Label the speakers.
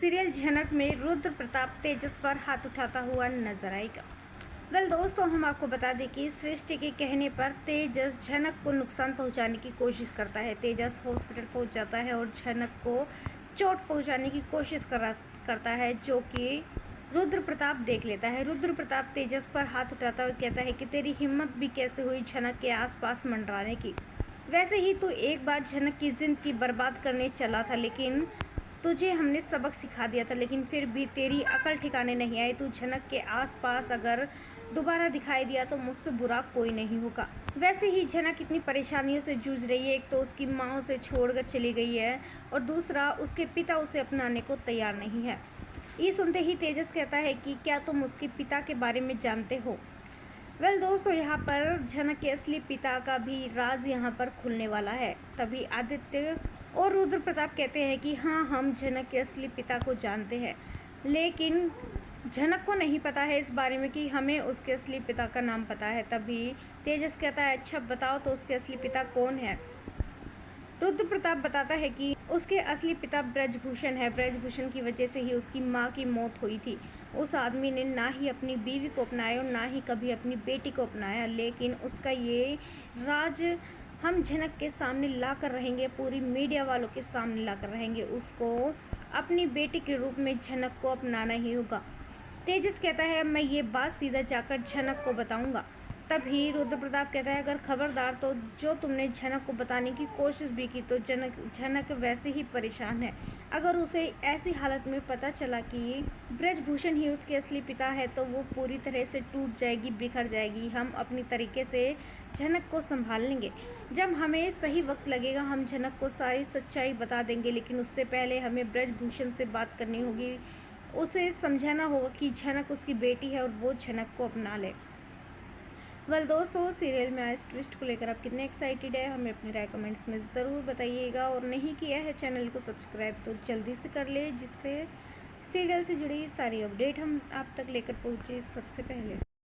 Speaker 1: Serial झनक में रुद्र प्रताप तेजस पर हाथ उठाता हुआ नजर आएगा। वेल दोस्तों, हम आपको बता दें कि सृष्टि के कहने पर तेजस झनक को नुकसान पहुंचाने की कोशिश करता है। तेजस हॉस्पिटल पहुंच जाता है और झनक को चोट पहुंचाने की कोशिश करता है, जो कि रुद्र प्रताप देख लेता है। रुद्र प्रताप तेजस पर हाथ उठाता हुआ कहता है कि तेरी हिम्मत भी कैसे हुई झनक के आसपास मंडराने की। वैसे ही तू एक बार झनक की जिंदगी बर्बाद करने चला था, लेकिन तुझे हमने सबक सिखा दिया था, लेकिन फिर भी तेरी अकल ठिकाने नहीं आई। तू झनक के आसपास अगर दोबारा दिखाई दिया तो मुझसे बुरा कोई नहीं होगा। वैसे ही झनक इतनी परेशानियों से जूझ रही है। एक तो उसकी माँ उसे छोड़कर चली गई है और दूसरा उसके पिता उसे अपनाने को तैयार नहीं है। ये सुनते ही तेजस कहता है कि क्या तुम उसके पिता के बारे में जानते हो। वेल दोस्तों, यहाँ पर झनक के असली पिता का भी राज यहाँ पर खुलने वाला है। तभी आदित्य और रुद्र प्रताप कहते हैं कि हाँ, हम झनक के असली पिता को जानते हैं, लेकिन झनक को नहीं पता है इस बारे में कि हमें उसके असली पिता का नाम पता है। तभी तेजस कहता है, अच्छा बताओ तो उसके असली पिता कौन है। रुद्र प्रताप बताता है कि उसके असली पिता ब्रजभूषण है। ब्रजभूषण की वजह से ही उसकी माँ की मौत हुई थी। उस आदमी ने ना ही अपनी बीवी को अपनाया और ना ही कभी अपनी बेटी को अपनाया, लेकिन उसका ये राज हम झनक के सामने ला कर रहेंगे, पूरी मीडिया वालों के सामने ला कर रहेंगे। उसको अपनी बेटी के रूप में झनक को अपनाना ही होगा। तेजस कहता है, मैं ये बात सीधा जाकर झनक को बताऊंगा। तभी रुद्र प्रताप कहता है, अगर खबरदार, तो जो तुमने झनक को बताने की कोशिश भी की तो झनक वैसे ही परेशान है। अगर उसे ऐसी हालत में पता चला कि ब्रजभूषण ही उसके असली पिता है तो वो पूरी तरह से टूट जाएगी, बिखर जाएगी। हम अपनी तरीके से झनक को संभाल लेंगे। जब हमें सही वक्त लगेगा हम झनक को सारी सच्चाई बता देंगे, लेकिन उससे पहले हमें ब्रजभूषण से बात करनी होगी। उसे समझाना होगा कि झनक उसकी बेटी है और वो झनक को अपना ले। वेल दोस्तों, सीरियल में आए इस ट्विस्ट को लेकर आप कितने एक्साइटेड है, हमें अपनी राय कमेंट्स में ज़रूर बताइएगा। और नहीं किया है चैनल को सब्सक्राइब तो जल्दी से कर ले, जिससे सीरियल से जुड़ी सारी अपडेट हम आप तक लेकर पहुँचे सबसे पहले।